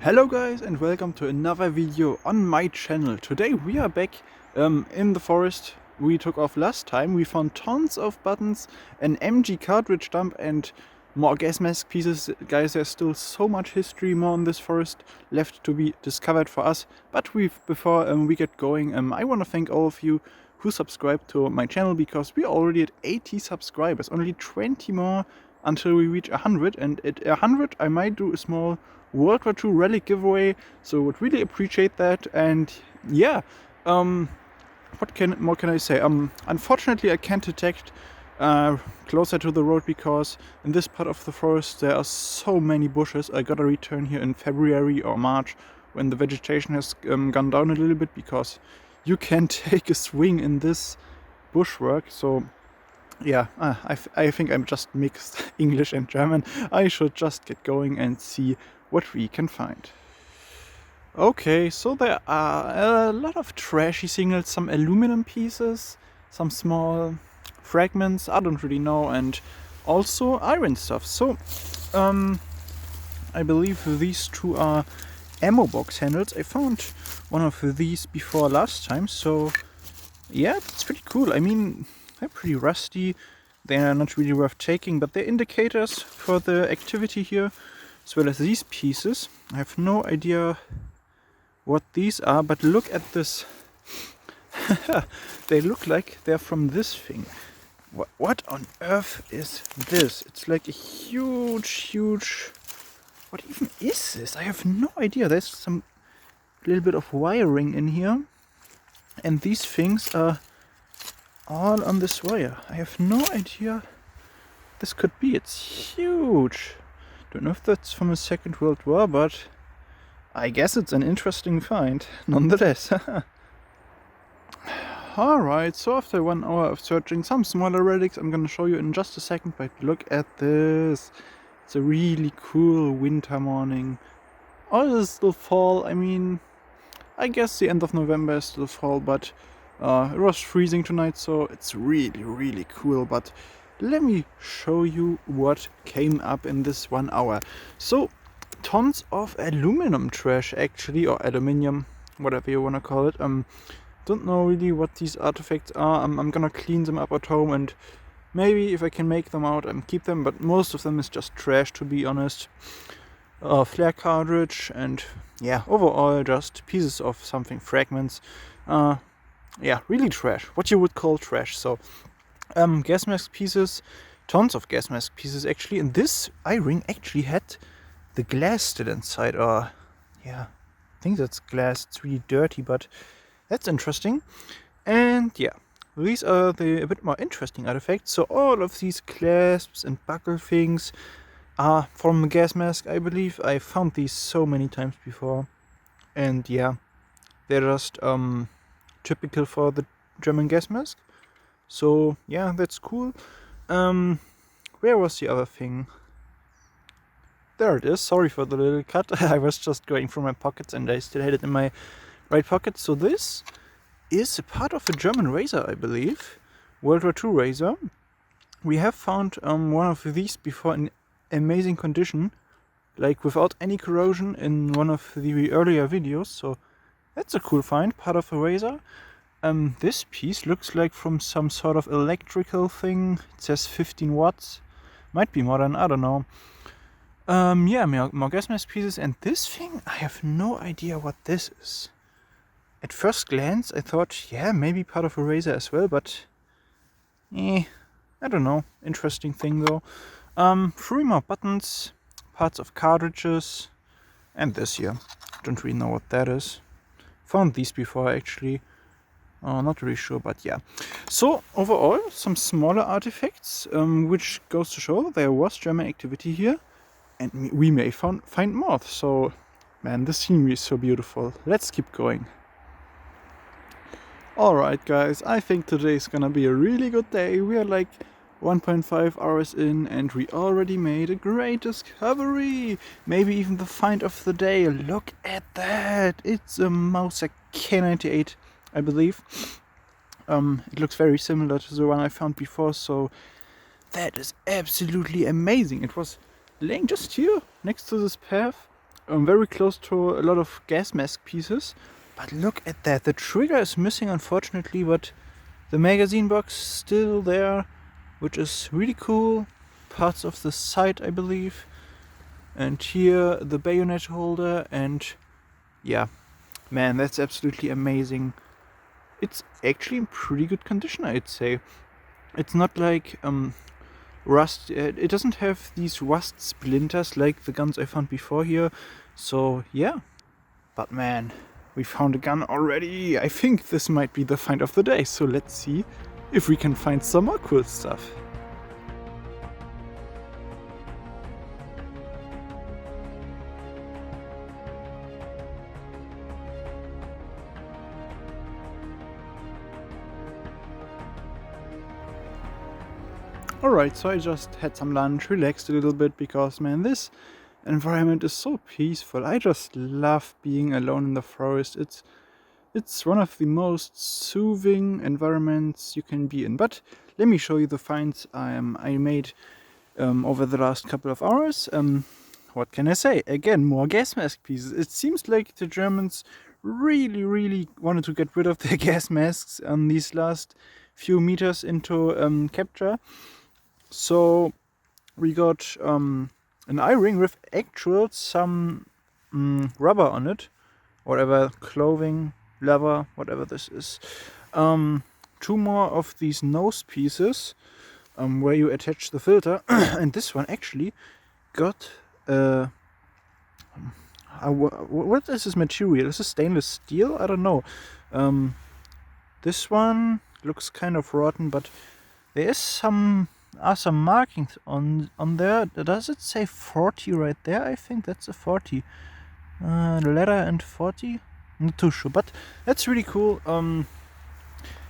Hello guys and welcome to another video on my channel. Today we are back in the forest. We took off last time. We found tons of buttons, an MG cartridge dump and more gas mask pieces. Guys, there's still so much history more in this forest left to be discovered for us. But before we get going, I want to thank all of you who subscribed to my channel, because we're already at 80 subscribers. Only 20 more until we reach 100, and at 100 I might do a small WW2 relic giveaway, so would really appreciate that. And yeah, what more can I say? Unfortunately I can't detect closer to the road, because in this part of the forest there are so many bushes. I gotta return here in February or March when the vegetation has gone down a little bit, because you can take a swing in this bushwork. So yeah, I think I'm just mixed English and German. I should just get going and see what we can find. Okay, so there are a lot of trashy signals, some aluminum pieces, some small fragments, I don't really know, and also iron stuff. So I believe these two are ammo box handles. I found one of these before last time, so yeah, it's pretty cool. I mean, they're pretty rusty, they're not really worth taking, but they're indicators for the activity here, as well as these pieces. I have no idea what these are, but look at this. They look like they're from this thing. What on earth is this? It's like a huge... What even is this? I have no idea. There's some little bit of wiring in here, and these things are all on this wire. I have no idea this could be. It's huge. Don't know if that's from the Second World War, but I guess it's an interesting find nonetheless. Alright, so after 1 hour of searching some smaller relics, I'm gonna show you in just a second, but look at this. It's a really cool winter morning. All is still fall. I mean, I guess the end of November is still fall, but it was freezing tonight, so it's really cool. But let me show you what came up in this 1 hour. So, tons of aluminum trash actually, or aluminium, whatever you wanna call it. Don't know really what these artifacts are. I'm gonna clean them up at home, and maybe if I can make them out, keep them, but most of them is just trash, to be honest. Flare cartridge, and yeah, overall just pieces of something, fragments. Yeah, really trash, what you would call trash. So gas mask pieces, tons of gas mask pieces actually, and this eye ring actually had the glass still inside, or yeah, I think that's glass. It's really dirty, but that's interesting. And yeah, these are the a bit more interesting artifacts. So all of these clasps and buckle things are from the gas mask, I believe. I found these so many times before, and yeah, they're just typical for the German gas mask. So yeah, that's cool. Where was the other thing? There it is. Sorry for the little cut. I was just going through my pockets and I still had it in my right pocket. So this is a part of a German razor, I believe. World War II razor. We have found one of these before in amazing condition, like without any corrosion, in one of the earlier videos. So that's a cool find, part of a razor. This piece looks like from some sort of electrical thing. It says 15 watts. Might be modern, I don't know. Yeah, more gas mask pieces. And this thing, I have no idea what this is. At first glance, I thought, yeah, maybe part of a razor as well, but I don't know. Interesting thing though. 3 more buttons, parts of cartridges, and this here. Don't really know what that is. Found these before actually. Not really sure, but yeah. So overall, some smaller artifacts, which goes to show there was German activity here, and we may find more. So, man, the scenery is so beautiful. Let's keep going. Alright guys, I think today is gonna be a really good day. We are like 1.5 hours in, and we already made a great discovery. Maybe even the find of the day. Look at that. It's a Mauser K98, I believe. It looks very similar to the one I found before, so that is absolutely amazing. It was laying just here next to this path. very close to a lot of gas mask pieces. But look at that, the trigger is missing unfortunately, but the magazine box still there, which is really cool. Parts of the sight, I believe. And here the bayonet holder, and yeah, man, that's absolutely amazing. It's actually in pretty good condition, I'd say. It's not like rust, it doesn't have these rust splinters like the guns I found before here, so yeah. But man, we found a gun already. I think this might be the find of the day, so let's see if we can find some more cool stuff. Alright, so I just had some lunch, relaxed a little bit, because man, this environment is so peaceful. I just love being alone in the forest. It's one of the most soothing environments you can be in. But let me show you the finds I made over the last couple of hours. What can I say? Again, more gas mask pieces. It seems like the Germans really wanted to get rid of their gas masks on these last few meters into capture. So we got an eye ring with actual some rubber on it, whatever, clothing, leather, whatever this is. Two more of these nose pieces where you attach the filter, and this one actually got what is this material? Is this stainless steel? I don't know. This one looks kind of rotten, but there is some markings on there. Does it say 40 right there? I think that's a 40. Letter and 40? Not too sure, but that's really cool.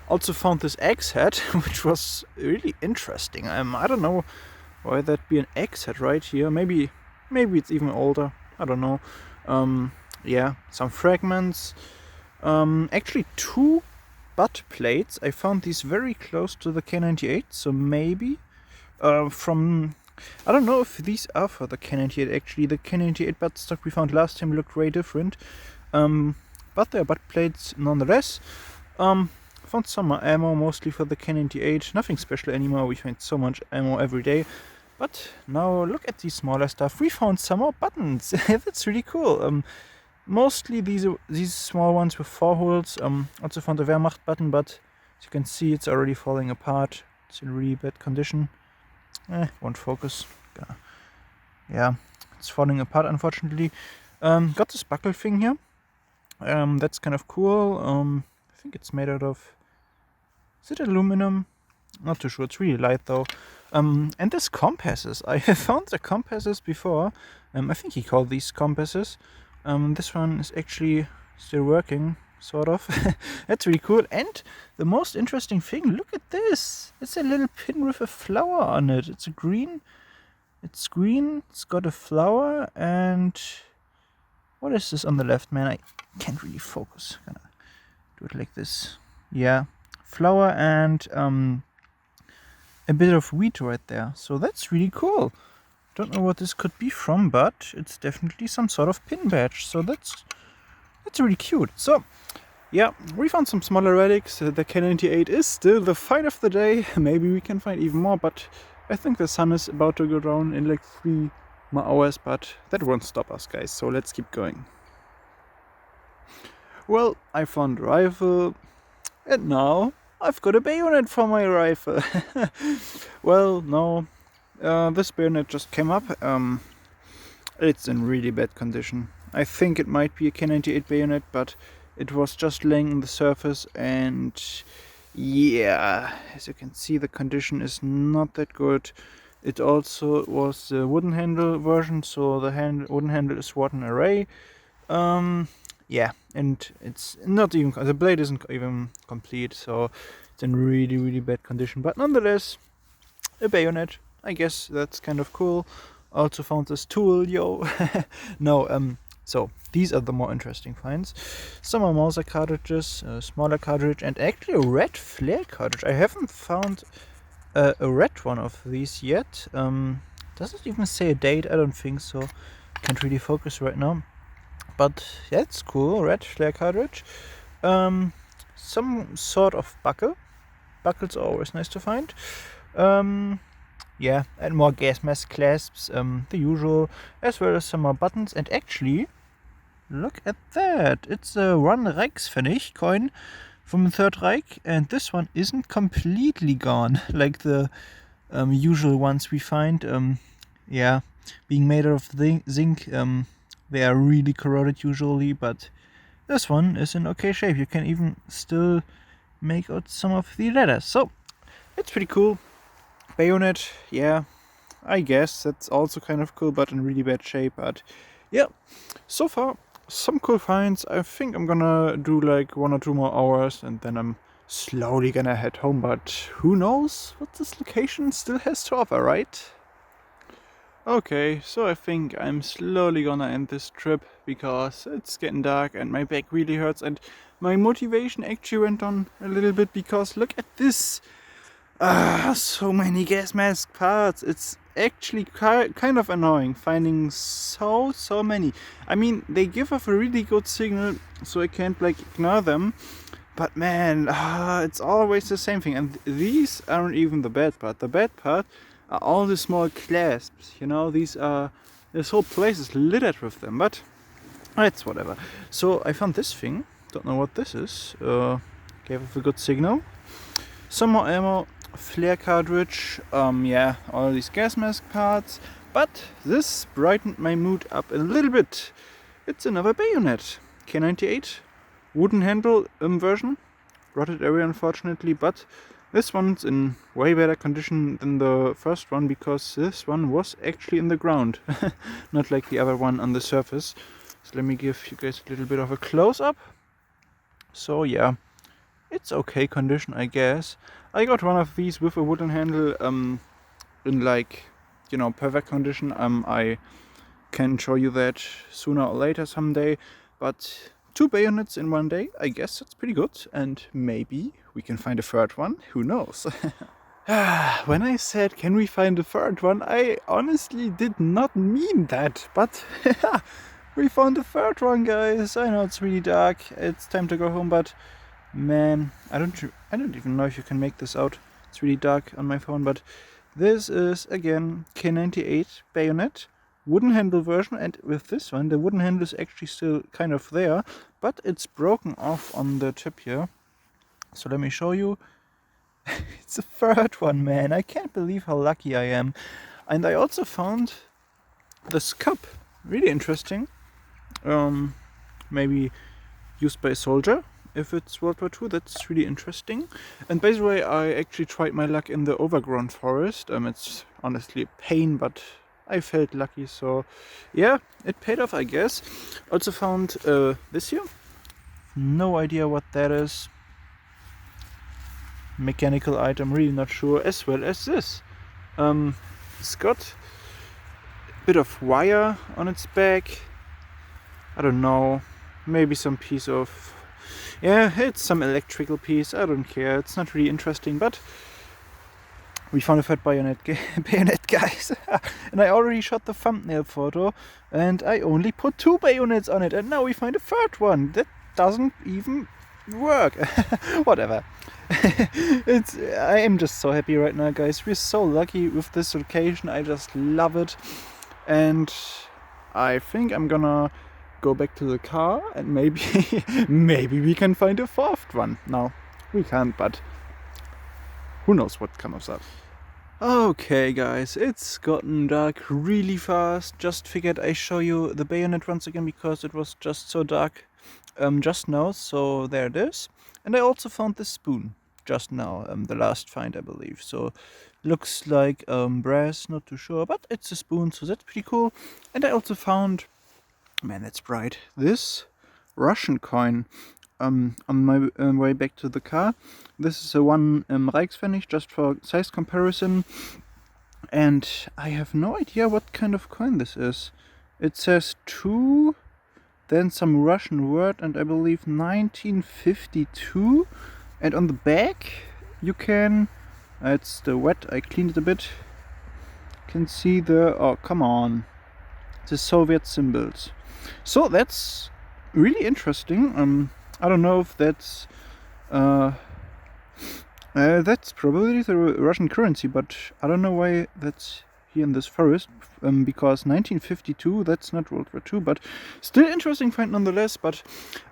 Also found this axe head, which was really interesting. I don't know why that'd be an axe head right here. Maybe it's even older. I don't know. Yeah, some fragments. Actually, two butt plates. I found these very close to the K98, so maybe from... I don't know if these are for the K98 actually. The K98 butt stock we found last time looked very different. But they are butt plates nonetheless. Found some more ammo, mostly for the K98. Nothing special anymore, we find so much ammo every day. But now look at these smaller stuff. We found some more buttons. That's really cool. Mostly these small ones with 4 holes. Also found a Wehrmacht button, but as you can see, it's already falling apart. It's in really bad condition. Won't focus. Yeah, it's falling apart, unfortunately. Got this buckle thing here. That's kind of cool. I think it's made out of... Is it aluminum? Not too sure. It's really light though. And this compasses. I have found the compasses before. I think he called these compasses. This one is actually still working, sort of. That's really cool. And the most interesting thing, look at this. It's a little pin with a flower on it. It's green. It's green. It's got a flower. And what is this on the left, man? I can't really focus. Gonna do it like this. Yeah, flower and a bit of wheat right there. So that's really cool. Don't know what this could be from, but it's definitely some sort of pin badge. So that's really cute. So yeah, we found some smaller relics. The K98 is still the find of the day. Maybe we can find even more, but I think the sun is about to go down in like 3 more hours, but that won't stop us, guys. So let's keep going. Well, I found a rifle, and now I've got a bayonet for my rifle. Well, no, this bayonet just came up. It's in really bad condition. I think it might be a K98 bayonet, but it was just laying on the surface, and yeah, as you can see, the condition is not that good. It also was the wooden handle version, so the wooden handle is rotten array. Yeah, and it's not even, the blade isn't even complete, so it's in really bad condition. But nonetheless, a bayonet. I guess that's kind of cool. Also found this tool, yo. No, so these are the more interesting finds. Some more Mauser cartridges, a smaller cartridge, and actually a red flare cartridge. I haven't found a red one of these yet. Does it even say a date? I don't think so. Can't really focus right now. But yeah, it's cool. Red flare cartridge. Some sort of buckle. Buckles are always nice to find. Yeah, and more gas mask clasps, the usual, as well as some more buttons. And actually, look at that! It's a one Reichspfennig coin from the Third Reich, and this one isn't completely gone like the usual ones we find. Yeah, being made out of zinc, they are really corroded usually, but this one is in okay shape. You can even still make out some of the letters, so it's pretty cool. Bayonet, yeah, I guess that's also kind of cool, but in really bad shape. But yeah, so far some cool finds. I think I'm gonna do like 1 or 2 more hours and then I'm slowly gonna head home, but who knows what this location still has to offer, right? Okay, so I think I'm slowly gonna end this trip because it's getting dark and my back really hurts, and my motivation actually went on a little bit because look at this. So many gas mask parts. It's actually kind of annoying finding so many. I mean, they give off a really good signal, so I can't like ignore them. But man, it's always the same thing. And these aren't even the bad part. The bad part are all the small clasps. You know, this whole place is littered with them. But it's whatever. So I found this thing. Don't know what this is. Gave off a good signal. Some more ammo. Flare cartridge, yeah, all these gas mask parts, but this brightened my mood up a little bit. It's another bayonet, K98, wooden handle version, rotted area unfortunately, but this one's in way better condition than the first one because this one was actually in the ground, not like the other one on the surface. So let me give you guys a little bit of a close-up. So yeah, it's okay condition, I guess. I got one of these with a wooden handle in like, you know, perfect condition. I can show you that sooner or later someday, but 2 bayonets in one day, I guess that's pretty good, and maybe we can find a third one, who knows. When I said can we find a third one, I honestly did not mean that, but we found a third one, guys. I know it's really dark, it's time to go home, but man, I don't even know if you can make this out. It's really dark on my phone, but this is again K98 bayonet, wooden handle version, and with this one the wooden handle is actually still kind of there, but it's broken off on the tip here. So let me show you. It's a third one, man. I can't believe how lucky I am. And I also found this cup, really interesting. Maybe used by a soldier. If it's World War II, that's really interesting. And by the way, I actually tried my luck in the overgrown forest. It's honestly a pain, but I felt lucky, so yeah, it paid off, I guess. Also found this here. No idea what that is. Mechanical item, really not sure. As well as this. It's got a bit of wire on its back. I don't know. Maybe some piece of... yeah, it's some electrical piece, I don't care, it's not really interesting, but we found a third bayonet, guys. And I already shot the thumbnail photo, and I only put 2 bayonets on it, and now we find a third one. That doesn't even work. Whatever. I am just so happy right now, guys. We're so lucky with this location, I just love it. And I think I'm gonna go back to the car and maybe we can find a fourth one. No, we can't, but who knows what comes up. Okay guys, it's gotten dark really fast. Just figured I show you the bayonet once again because it was just so dark just now. So there it is. And I also found this spoon just now, the last find I believe. So looks like brass, not too sure, but it's a spoon, so that's pretty cool. And I also found, man, that's bright, this Russian coin on my way back to the car. This is a 1 Reichspfennig, just for size comparison, and I have no idea what kind of coin this is. It says 2, then some Russian word, and I believe 1952, and on the back you can, it's still wet, I cleaned it a bit, you can see the, oh come on, the Soviet symbols. So that's really interesting. I don't know if that's probably the Russian currency, but I don't know why that's here in this forest, because 1952, that's not World War II, but still interesting find nonetheless. But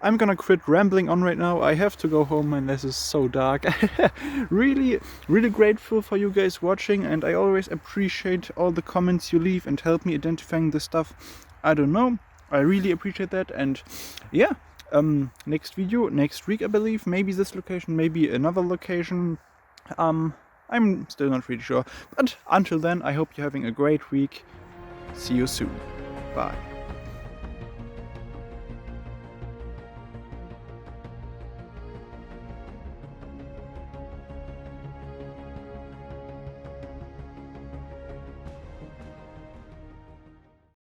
I'm gonna quit rambling on right now. I have to go home and this is so dark. Really, really grateful for you guys watching, and I always appreciate all the comments you leave and help me identifying the stuff I don't know. I really appreciate that, and yeah. Next video, next week I believe, maybe this location, maybe another location. I'm still not really sure, but until then I hope you're having a great week. See you soon. Bye.